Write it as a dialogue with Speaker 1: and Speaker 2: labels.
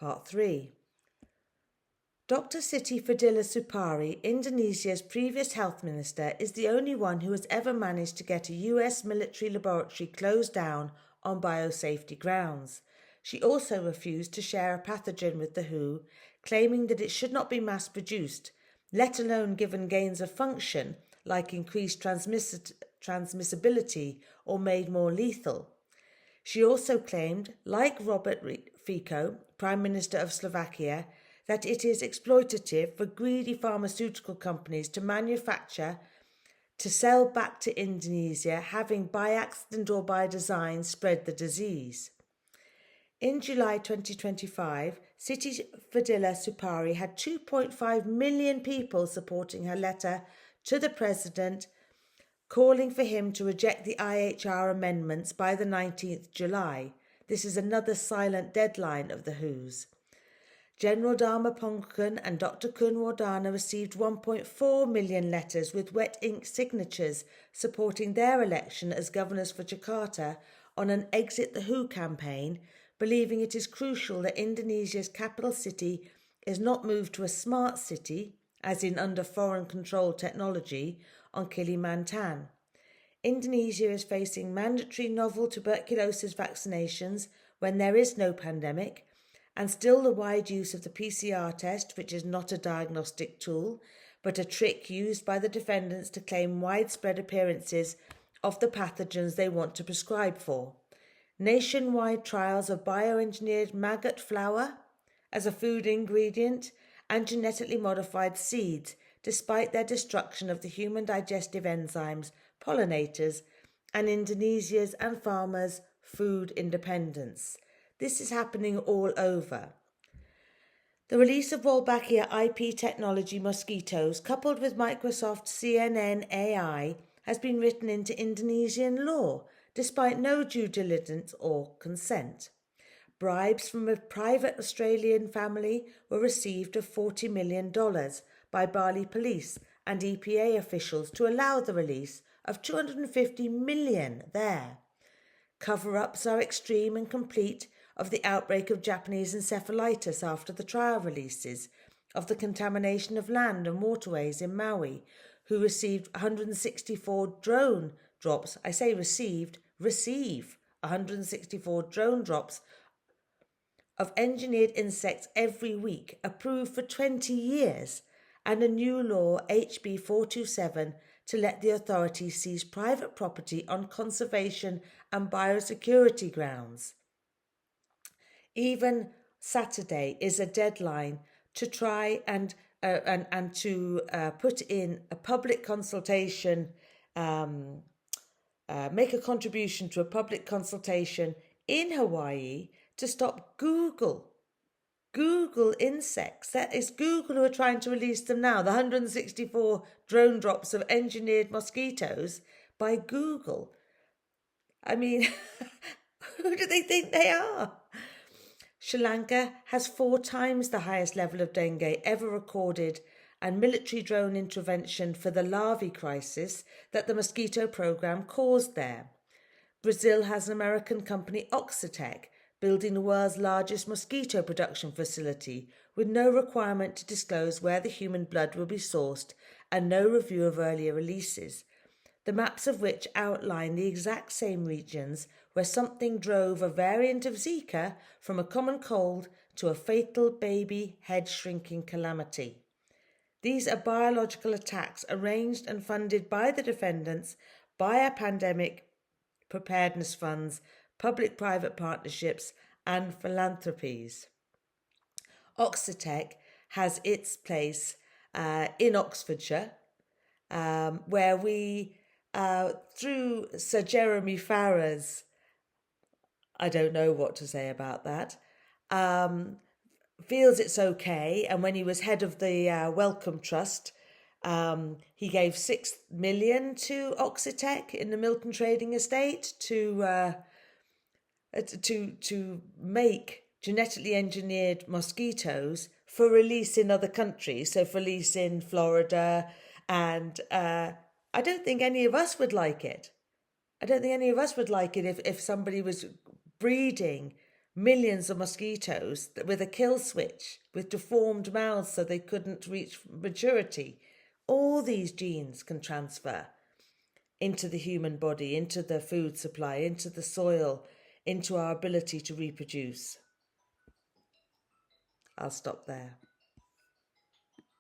Speaker 1: Part 3. Dr. Siti Fadila Supari, Indonesia's previous health minister, is the only one who has ever managed to get a US military laboratory closed down on biosafety grounds. She also refused to share a pathogen with the WHO, claiming that it should not be mass-produced, let alone given gains of function like increased transmissibility or made more lethal. She also claimed, like Robert Fico, Prime Minister of Slovakia, that it is exploitative for greedy pharmaceutical companies to manufacture, to sell back to Indonesia, having by accident or by design spread the disease. In July 2025, Siti Fadila Supari had 2.5 million people supporting her letter to the President, calling for him to reject the IHR amendments by the 19th July. This is another silent deadline of the WHO's. General Dharma Pongkan and Dr. Kun Wardana received 1.4 million letters with wet ink signatures supporting their election as governors for Jakarta on an Exit the WHO campaign, believing it is crucial that Indonesia's capital city is not moved to a smart city, as in under foreign control technology, on Kalimantan. Indonesia is facing mandatory novel tuberculosis vaccinations when there is no pandemic, and still the wide use of the PCR test, which is not a diagnostic tool, but a trick used by the defendants to claim widespread appearances of the pathogens they want to prescribe for. Nationwide trials of bioengineered maggot flour as a food ingredient and genetically modified seeds, despite their destruction of the human digestive enzymes, pollinators, and Indonesia's and farmers' food independence. This is happening all over. The release of Wolbachia IP technology mosquitoes, coupled with Microsoft CNN AI, has been written into Indonesian law, despite no due diligence or consent. Bribes from a private Australian family were received of $40 million by Bali police and EPA officials to allow the release of 250 million there. Cover-ups are extreme and complete of the outbreak of Japanese encephalitis after the trial releases, of the contamination of land and waterways in Maui, who received 164 drone drops. I say receive 164 drone drops of engineered insects every week, approved for 20 years, and a new law, HB 427, to let the authorities seize private property on conservation and biosecurity grounds. Even Saturday is a deadline to try and to put in a public consultation, make a contribution to a public consultation in Hawaii to stop Google insects. That is Google who are trying to release them now, the 164 drone drops of engineered mosquitoes by Google. I mean, who do they think they are? Sri Lanka has 4 times the highest level of dengue ever recorded, and military drone intervention for the larvae crisis that the mosquito program caused there. Brazil has an American company, Oxitec, building the world's largest mosquito production facility with no requirement to disclose where the human blood will be sourced and no review of earlier releases, the maps of which outline the exact same regions where something drove a variant of Zika from a common cold to a fatal baby head shrinking calamity. These are biological attacks arranged and funded by the defendants via pandemic preparedness funds, public-private partnerships and philanthropies. Oxitec has its place in Oxfordshire, where we, through Sir Jeremy Farrar's, I don't know what to say about that, feels it's okay. And when he was head of the Wellcome Trust, he gave $6 million to Oxitec in the Milton Trading Estate to make genetically engineered mosquitoes for release in other countries, so for release in Florida, and I don't think any of us would like it. I don't think any of us would like it if somebody was breeding millions of mosquitoes with a kill switch, with deformed mouths so they couldn't reach maturity. All these genes can transfer into the human body, into the food supply, into the soil, into our ability to reproduce. I'll stop there.